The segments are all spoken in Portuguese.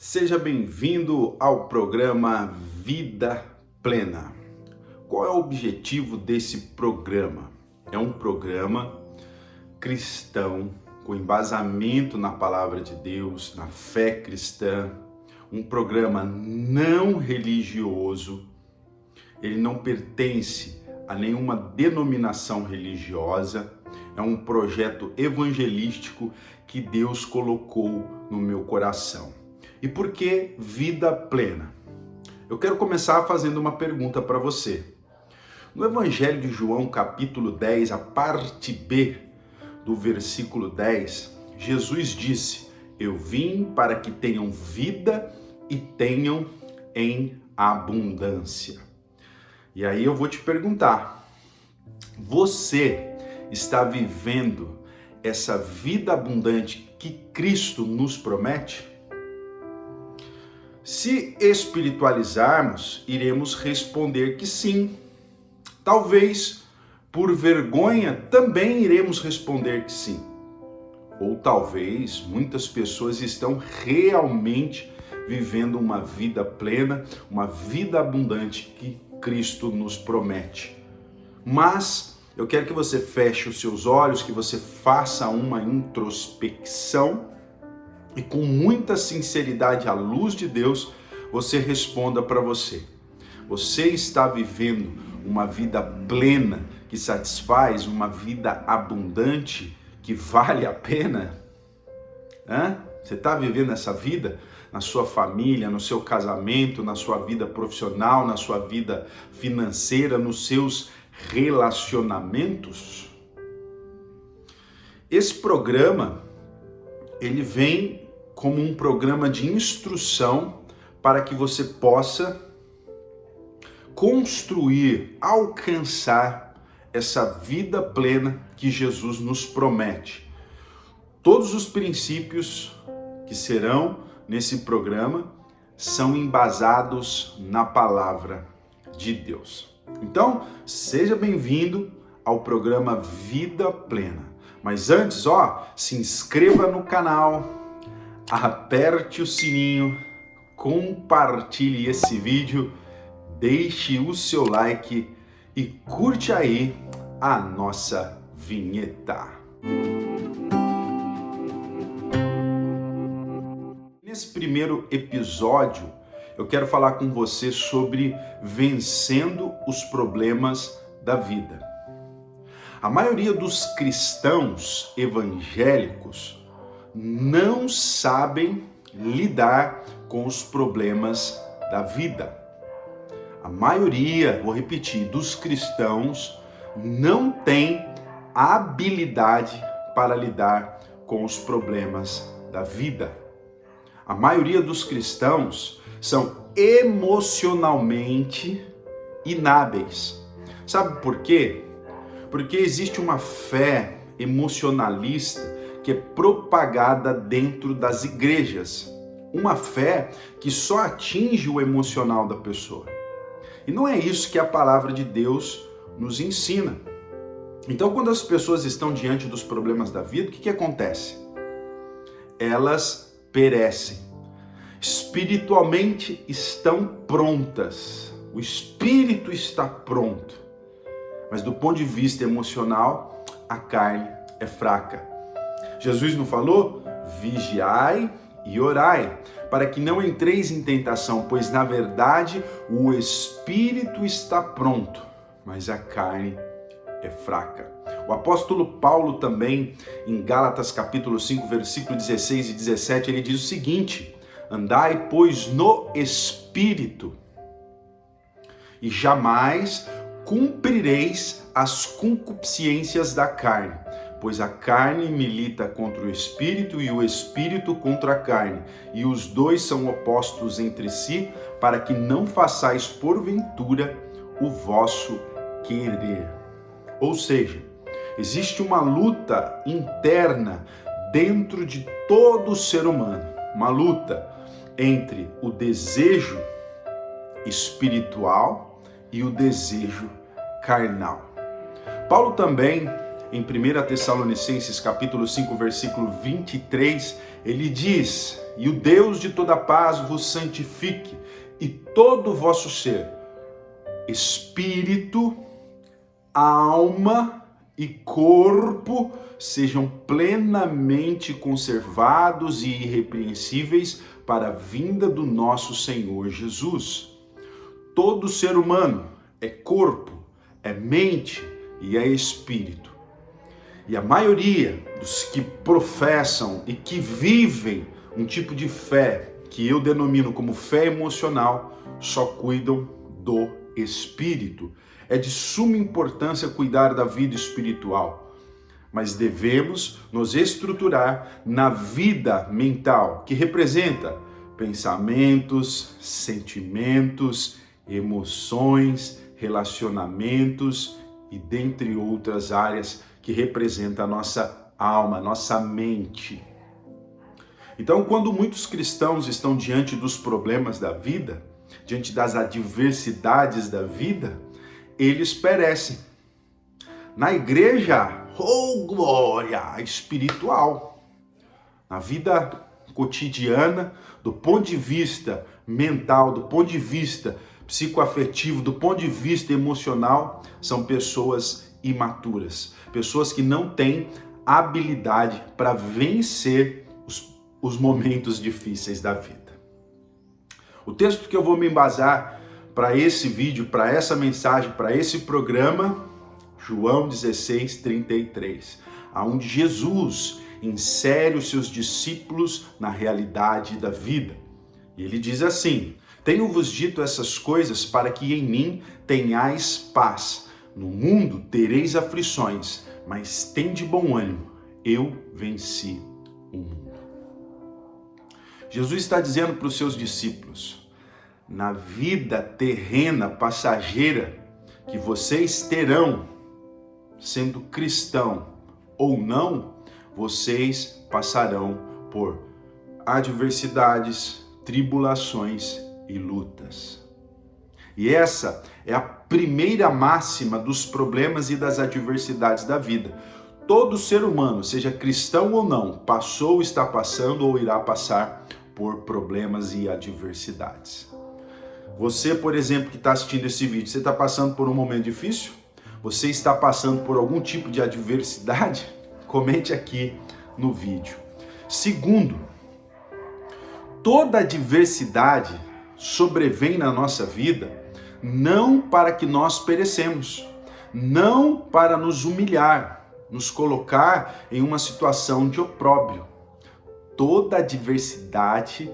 Seja bem-vindo ao programa Vida Plena. Qual é o objetivo desse programa? É um programa cristão com embasamento na palavra de Deus, na fé cristã, um programa não religioso. Ele não pertence a nenhuma denominação religiosa. É um projeto evangelístico que Deus colocou no meu coração. E por que vida plena? Eu quero começar fazendo uma pergunta para você. No Evangelho de João, capítulo 10, a parte B do versículo 10, Jesus disse: "Eu vim para que tenham vida e tenham em abundância." E aí eu vou te perguntar, você está vivendo essa vida abundante que Cristo nos promete? Se espiritualizarmos, iremos responder que sim. Talvez, por vergonha, também iremos responder que sim. Ou talvez, muitas pessoas estão realmente vivendo uma vida plena, uma vida abundante que Cristo nos promete. Mas eu quero que você feche os seus olhos, que você faça uma introspecção e com muita sinceridade à luz de Deus, você responda para você. Você está vivendo uma vida plena que satisfaz, uma vida abundante que vale a pena? Você está vivendo essa vida na sua família, no seu casamento, na sua vida profissional, na sua vida financeira, nos seus relacionamentos? Esse programa, ele vem como um programa de instrução para que você possa construir, alcançar essa vida plena que Jesus nos promete. Todos os princípios que serão nesse programa são embasados na palavra de Deus. Então, seja bem-vindo ao programa Vida Plena. Mas antes, se inscreva no canal, aperte o sininho, compartilhe esse vídeo, deixe o seu like e curte aí a nossa vinheta. Nesse primeiro episódio, eu quero falar com você sobre vencendo os problemas da vida. A maioria dos cristãos evangélicos não sabem lidar com os problemas da vida. A maioria, vou repetir, dos cristãos não tem habilidade para lidar com os problemas da vida. A maioria dos cristãos são emocionalmente inábeis. Sabe por quê? Porque existe uma fé emocionalista que é propagada dentro das igrejas. Uma fé que só atinge o emocional da pessoa. E não é isso que a palavra de Deus nos ensina. Então, quando as pessoas estão diante dos problemas da vida, o que acontece? Elas perecem. Espiritualmente estão prontas. O espírito está pronto. Mas do ponto de vista emocional, a carne é fraca. Jesus não falou? Vigiai e orai, para que não entreis em tentação, pois na verdade o espírito está pronto, mas a carne é fraca. O apóstolo Paulo também, em Gálatas capítulo 5, versículo 16 e 17, ele diz o seguinte: andai, pois, no espírito, e jamais cumprireis as concupiscências da carne, pois a carne milita contra o espírito e o espírito contra a carne, e os dois são opostos entre si, para que não façais porventura o vosso querer. Ou seja, existe uma luta interna dentro de todo ser humano, uma luta entre o desejo espiritual e o desejo carnal. Paulo também, em 1 Tessalonicenses capítulo 5, versículo 23, ele diz: "E o Deus de toda paz vos santifique, e todo o vosso ser, espírito, alma e corpo sejam plenamente conservados e irrepreensíveis para a vinda do nosso Senhor Jesus." Todo ser humano é corpo, é mente e é espírito. E a maioria dos que professam e que vivem um tipo de fé que eu denomino como fé emocional só cuidam do espírito. É de suma importância cuidar da vida espiritual, mas devemos nos estruturar na vida mental, que representa pensamentos, sentimentos, emoções, relacionamentos e dentre outras áreas que representa a nossa alma, a nossa mente. Então, quando muitos cristãos estão diante dos problemas da vida, diante das adversidades da vida, eles perecem. Na igreja, oh glória, espiritual. Na vida cotidiana, do ponto de vista mental, do ponto de vista psicoafetivo, do ponto de vista emocional, são pessoas imaturas, pessoas que não têm habilidade para vencer os momentos difíceis da vida. O texto que eu vou me embasar para esse vídeo, para essa mensagem, para esse programa, João 16:33, aonde Jesus insere os seus discípulos na realidade da vida. E ele diz assim: "Tenho-vos dito essas coisas para que em mim tenhais paz. No mundo tereis aflições, mas tende bom ânimo, eu venci o mundo." Jesus está dizendo para os seus discípulos: na vida terrena, passageira, que vocês terão, sendo cristão ou não, vocês passarão por adversidades, tribulações e lutas. E essa é a primeira máxima dos problemas e das adversidades da vida. Todo ser humano, seja cristão ou não, passou, está passando ou irá passar por problemas e adversidades. Você, por exemplo, que está assistindo esse vídeo, você está passando por um momento difícil? Você está passando por algum tipo de adversidade? Comente aqui no vídeo. Segundo, toda adversidade sobrevém na nossa vida não para que nós perecemos, não para nos humilhar, nos colocar em uma situação de opróbrio. Toda adversidade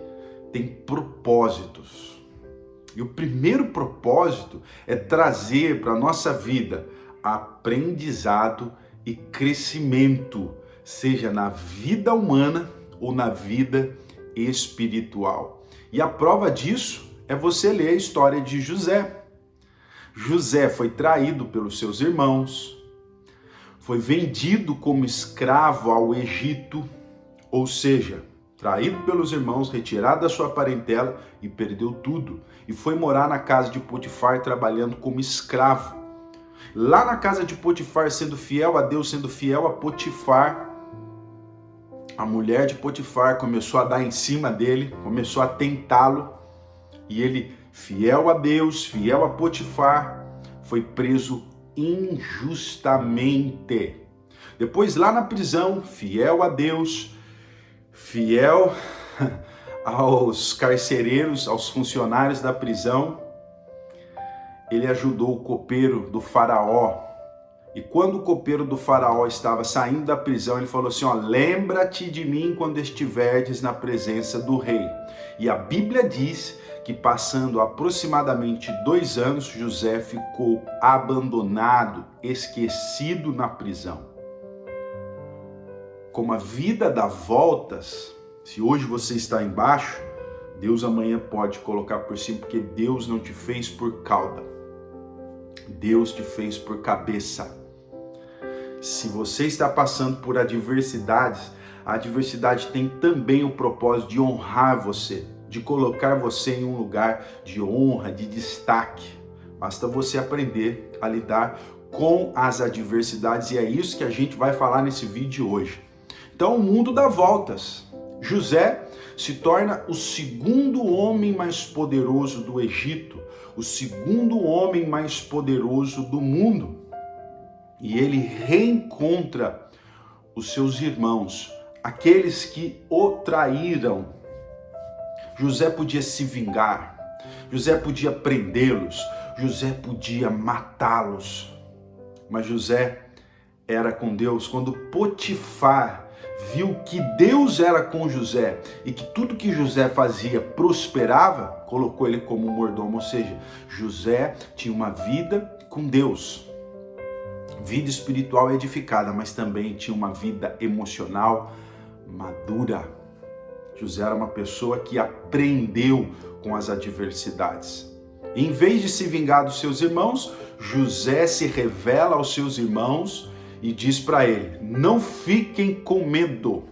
tem propósitos. E o primeiro propósito é trazer para a nossa vida aprendizado e crescimento, seja na vida humana ou na vida espiritual. E a prova disso é você ler a história de José. José foi traído pelos seus irmãos, foi vendido como escravo ao Egito, ou seja, traído pelos irmãos, retirado da sua parentela e perdeu tudo. E foi morar na casa de Potifar trabalhando como escravo. Lá na casa de Potifar, sendo fiel a Deus, sendo fiel a Potifar, a mulher de Potifar começou a dar em cima dele, começou a tentá-lo. E ele, fiel a Deus, fiel a Potifar, foi preso injustamente. Depois lá na prisão, fiel a Deus, fiel aos carcereiros, aos funcionários da prisão, ele ajudou o copeiro do faraó. E quando o copeiro do faraó estava saindo da prisão, ele falou assim: lembra-te de mim quando estiverdes na presença do rei. E a Bíblia diz que passando aproximadamente 2 anos, José ficou abandonado, esquecido na prisão. Como a vida dá voltas, se hoje você está embaixo, Deus amanhã pode colocar por cima, porque Deus não te fez por cauda, Deus te fez por cabeça. Se você está passando por adversidades, a adversidade tem também o propósito de honrar você, de colocar você em um lugar de honra, de destaque. Basta você aprender a lidar com as adversidades, e é isso que a gente vai falar nesse vídeo de hoje. Então o mundo dá voltas. José se torna o segundo homem mais poderoso do Egito, o segundo homem mais poderoso do mundo. E ele reencontra os seus irmãos, aqueles que o traíram. José podia se vingar, José podia prendê-los, José podia matá-los. Mas José era com Deus. Quando Potifar viu que Deus era com José e que tudo que José fazia prosperava, colocou ele como mordomo. Ou seja, José tinha uma vida com Deus, vida espiritual edificada, mas também tinha uma vida emocional madura. José era uma pessoa que aprendeu com as adversidades. Em vez de se vingar dos seus irmãos, José se revela aos seus irmãos e diz para ele: não fiquem com medo.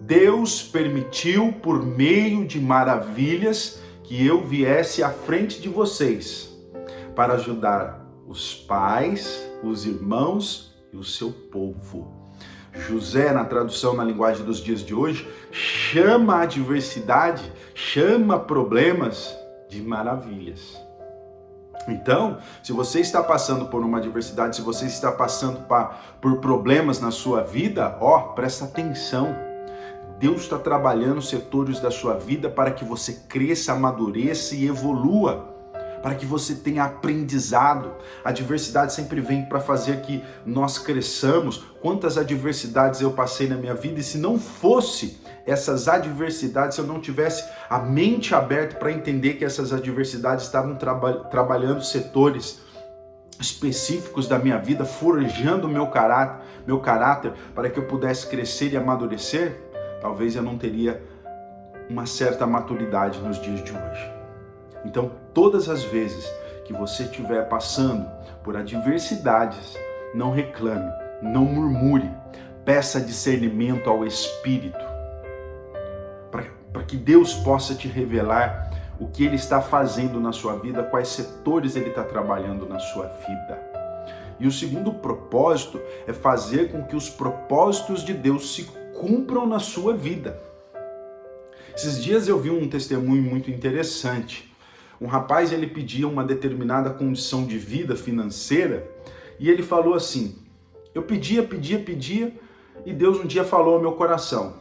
Deus permitiu por meio de maravilhas que eu viesse à frente de vocês para ajudar os pais, os irmãos e o seu povo. José, na tradução na linguagem dos dias de hoje, chama a adversidade, chama problemas de maravilhas. Então, se você está passando por uma adversidade, se você está passando por problemas na sua vida, presta atenção. Deus está trabalhando setores da sua vida para que você cresça, amadureça e evolua, para que você tenha aprendizado. A adversidade sempre vem para fazer que nós cresçamos. Quantas adversidades eu passei na minha vida, e se não fosse essas adversidades, se eu não tivesse a mente aberta para entender que essas adversidades estavam trabalhando setores específicos da minha vida, forjando meu caráter para que eu pudesse crescer e amadurecer, talvez eu não teria uma certa maturidade nos dias de hoje. Então, todas as vezes que você estiver passando por adversidades, não reclame, não murmure, peça discernimento ao Espírito, para que Deus possa te revelar o que Ele está fazendo na sua vida, quais setores Ele está trabalhando na sua vida. E o segundo propósito é fazer com que os propósitos de Deus se cumpram na sua vida. Esses dias eu vi um testemunho muito interessante. Um rapaz, ele pedia uma determinada condição de vida financeira e ele falou assim: eu pedia, e Deus um dia falou ao meu coração: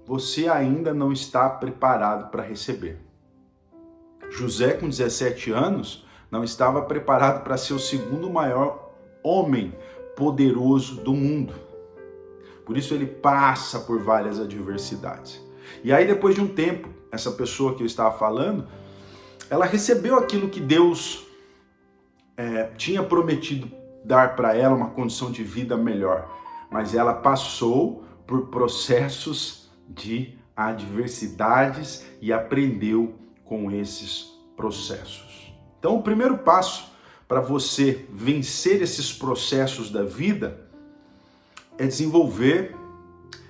você ainda não está preparado para receber. José, com 17 anos, não estava preparado para ser o segundo maior homem poderoso do mundo. Por isso ele passa por várias adversidades. E aí, depois de um tempo, essa pessoa que eu estava falando, ela recebeu aquilo que Deus tinha prometido dar para ela, uma condição de vida melhor. Mas ela passou por processos de adversidades e aprendeu com esses processos. Então, o primeiro passo para você vencer esses processos da vida é desenvolver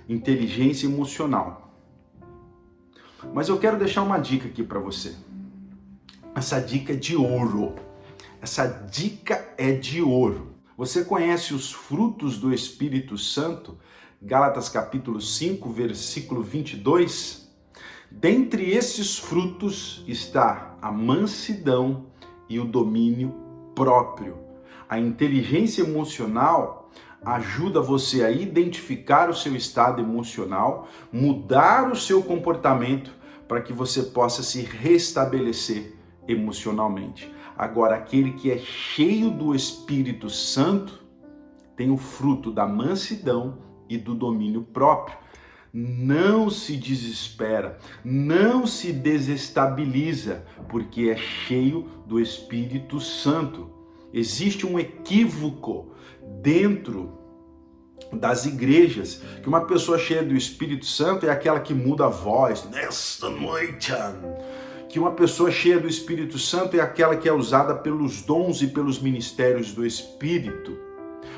inteligência emocional. Mas eu quero deixar uma dica aqui para você. Essa dica é de ouro. Essa dica é de ouro. Você conhece os frutos do Espírito Santo? Gálatas capítulo 5, versículo 22. Dentre esses frutos está a mansidão e o domínio próprio. A inteligência emocional ajuda você a identificar o seu estado emocional, mudar o seu comportamento para que você possa se restabelecer emocionalmente. Agora, aquele que é cheio do Espírito Santo tem o fruto da mansidão e do domínio próprio. Não se desespera, não se desestabiliza, porque é cheio do Espírito Santo. Existe um equívoco dentro das igrejas, que uma pessoa cheia do Espírito Santo é aquela que muda a voz nesta noite, que uma pessoa cheia do Espírito Santo é aquela que é usada pelos dons e pelos ministérios do Espírito.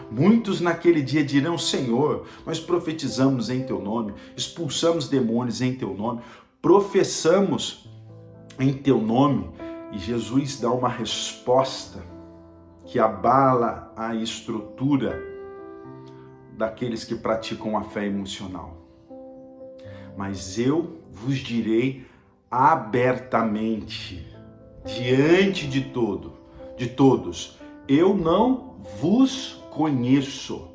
Muitos naquele dia dirão: Senhor, nós profetizamos em Teu nome, expulsamos demônios em Teu nome, professamos em Teu nome. E Jesus dá uma resposta que abala a estrutura daqueles que praticam a fé emocional. Mas eu vos direi abertamente, diante de todos, eu não vos conheço.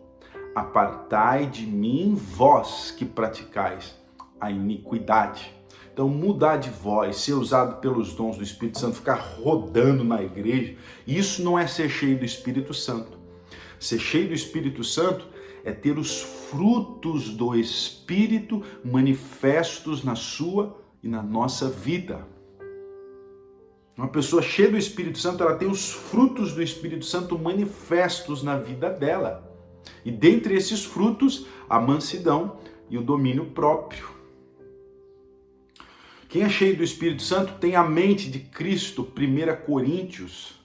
Apartai de mim, vós que praticais a iniquidade. Então, mudar de voz, ser usado pelos dons do Espírito Santo, ficar rodando na igreja, isso não é ser cheio do Espírito Santo. Ser cheio do Espírito Santo é ter os frutos do Espírito manifestos na sua e na nossa vida. Uma pessoa cheia do Espírito Santo, ela tem os frutos do Espírito Santo manifestos na vida dela. E dentre esses frutos, a mansidão e o domínio próprio. Quem é cheio do Espírito Santo tem a mente de Cristo, 1 Coríntios,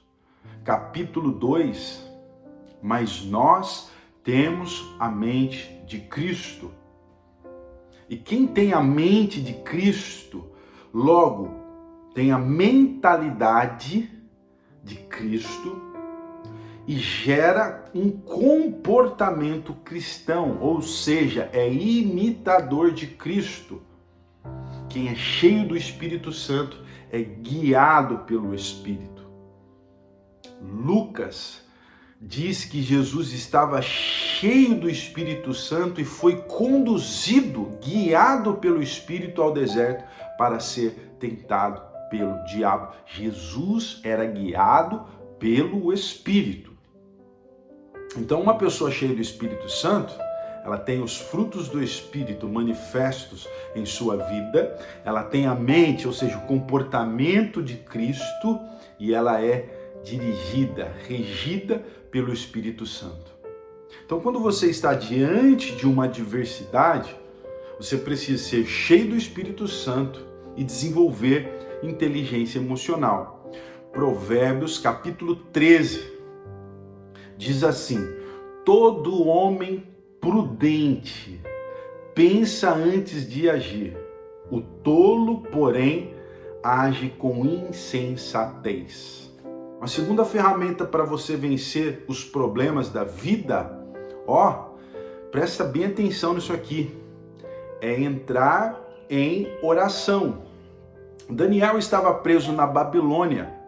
capítulo 2. Mas nós temos a mente de Cristo. E quem tem a mente de Cristo, logo, tem a mentalidade de Cristo e gera um comportamento cristão, ou seja, é imitador de Cristo. Quem é cheio do Espírito Santo é guiado pelo Espírito. Lucas diz que Jesus estava cheio do Espírito Santo e foi conduzido, guiado pelo Espírito ao deserto para ser tentado pelo diabo. Jesus era guiado pelo Espírito. Então, uma pessoa cheia do Espírito Santo, ela tem os frutos do Espírito manifestos em sua vida, ela tem a mente, ou seja, o comportamento de Cristo, e ela é dirigida, regida pelo Espírito Santo. Então, quando você está diante de uma adversidade, você precisa ser cheio do Espírito Santo e desenvolver inteligência emocional. Provérbios capítulo 13 diz assim: todo homem prudente pensa antes de agir, o tolo, porém, age com insensatez. A segunda ferramenta para você vencer os problemas da vida, presta bem atenção nisso aqui, é entrar em oração. Daniel estava preso na Babilônia.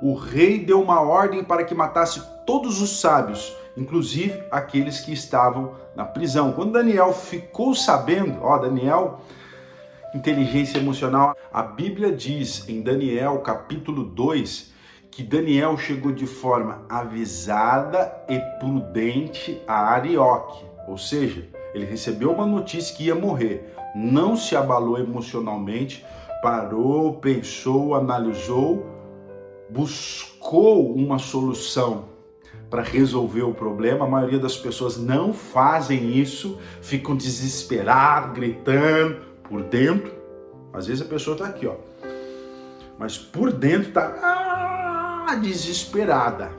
O rei deu uma ordem para que matasse todos os sábios, inclusive aqueles que estavam na prisão. Quando Daniel ficou sabendo, Daniel, inteligência emocional, a Bíblia diz em Daniel capítulo 2, que Daniel chegou de forma avisada e prudente a Arioque, ou seja, ele recebeu uma notícia que ia morrer, não se abalou emocionalmente, parou, pensou, analisou, buscou uma solução para resolver o problema. A maioria das pessoas não fazem isso, ficam desesperados, gritando por dentro. Às vezes a pessoa está aqui, mas por dentro está desesperada,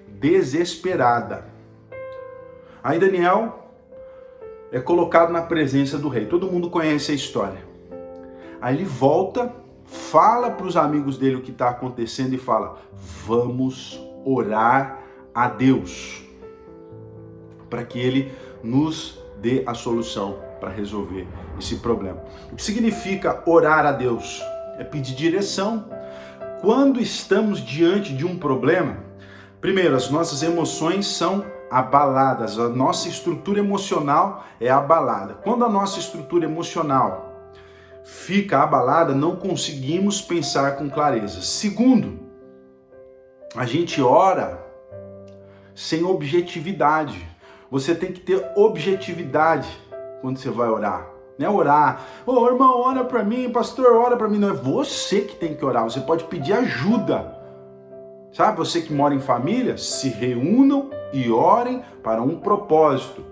desesperada. Aí Daniel é colocado na presença do rei. Todo mundo conhece a história. Aí ele volta, fala para os amigos dele o que está acontecendo e fala: vamos orar a Deus para que ele nos dê a solução para resolver esse problema. O que significa orar a Deus? É pedir direção. Quando estamos diante de um problema, primeiro, as nossas emoções são abaladas, a nossa estrutura emocional é abalada. Quando a nossa estrutura emocional fica abalada, não conseguimos pensar com clareza. Segundo, a gente ora sem objetividade. Você tem que ter objetividade quando você vai orar. Não é orar, irmão, ora para mim, pastor, ora para mim. Não, é você que tem que orar. Você pode pedir ajuda. Sabe, você que mora em família, se reúnam e orem para um propósito.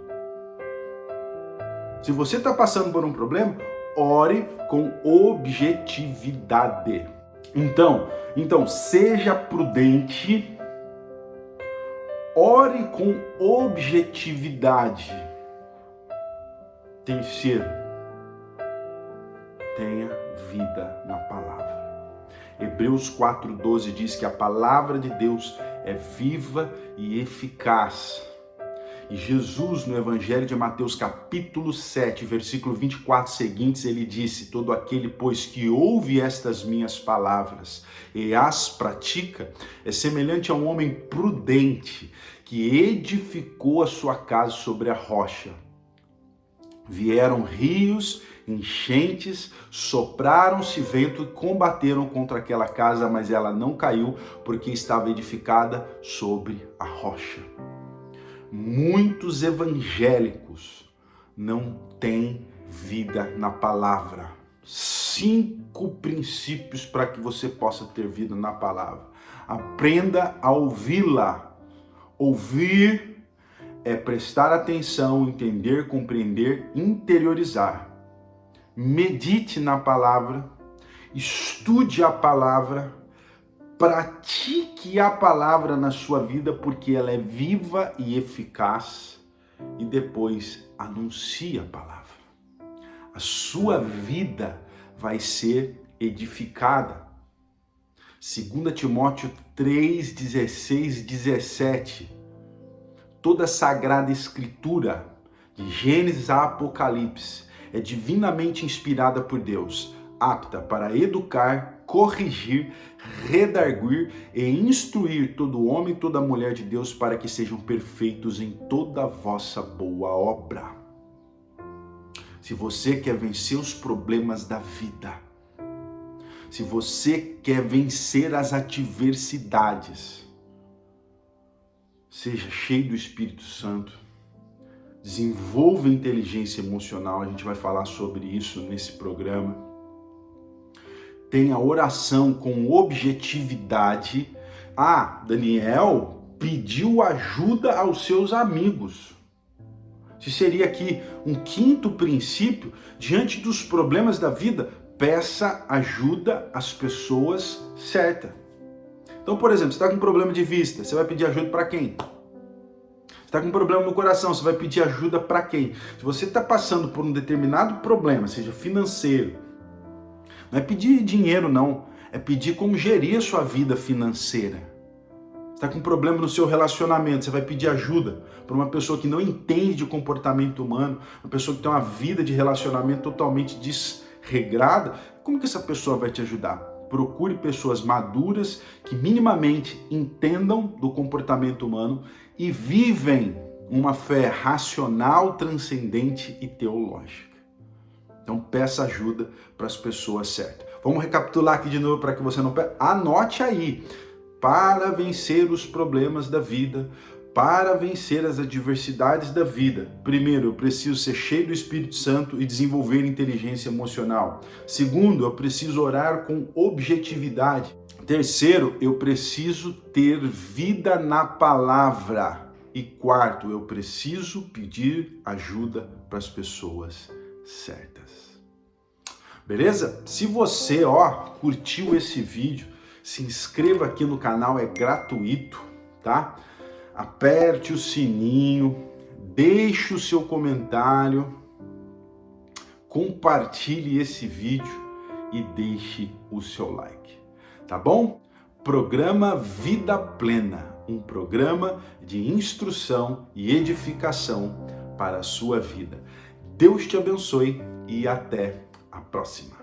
Se você está passando por um problema, ore com objetividade. Então, seja prudente, ore com objetividade. Terceiro, tenha vida na palavra. Hebreus 4:12 diz que a palavra de Deus é viva e eficaz. E Jesus, no Evangelho de Mateus, capítulo 7, versículo 24 seguintes, ele disse: todo aquele, pois, que ouve estas minhas palavras e as pratica, é semelhante a um homem prudente que edificou a sua casa sobre a rocha. Vieram rios, enchentes, sopraram-se vento e combateram contra aquela casa, mas ela não caiu, porque estava edificada sobre a rocha. Muitos evangélicos não têm vida na palavra. 5 princípios para que você possa ter vida na palavra. Aprenda a ouvi-la. Ouvir é prestar atenção, entender, compreender, interiorizar. Medite na palavra, estude a palavra, pratique a palavra na sua vida, porque ela é viva e eficaz, e depois anuncie a palavra. A sua vida vai ser edificada. 2 Timóteo 3, 16 e 17. Toda a Sagrada Escritura, de Gênesis a Apocalipse, é divinamente inspirada por Deus, apta para educar, corrigir, redarguir e instruir todo homem e toda mulher de Deus para que sejam perfeitos em toda a vossa boa obra. Se você quer vencer os problemas da vida, se você quer vencer as adversidades, seja cheio do Espírito Santo, desenvolva inteligência emocional, a gente vai falar sobre isso nesse programa. Tenha oração com objetividade. Daniel pediu ajuda aos seus amigos. Se seria aqui um 5º princípio, diante dos problemas da vida, peça ajuda às pessoas certas. Então, por exemplo, você está com um problema de vista, você vai pedir ajuda para quem? Você está com um problema no coração, você vai pedir ajuda para quem? Se você está passando por um determinado problema, seja financeiro, não é pedir dinheiro não, é pedir como gerir a sua vida financeira. Você está com um problema no seu relacionamento, você vai pedir ajuda para uma pessoa que não entende de comportamento humano, uma pessoa que tem uma vida de relacionamento totalmente desregrada. Como que essa pessoa vai te ajudar? Procure pessoas maduras que minimamente entendam do comportamento humano e vivem uma fé racional, transcendente e teológica. Então peça ajuda para as pessoas certas. Vamos recapitular aqui de novo para que você não perca. Anote aí. Para vencer os problemas da vida, para vencer as adversidades da vida, primeiro, eu preciso ser cheio do Espírito Santo e desenvolver inteligência emocional. Segundo, eu preciso orar com objetividade. Terceiro, eu preciso ter vida na palavra. E quarto, eu preciso pedir ajuda para as pessoas certas. Beleza? Se você, curtiu esse vídeo, se inscreva aqui no canal, é gratuito, tá? Aperte o sininho, deixe o seu comentário, compartilhe esse vídeo e deixe o seu like, tá bom? Programa Vida Plena, um programa de instrução e edificação para a sua vida. Deus te abençoe e até a próxima.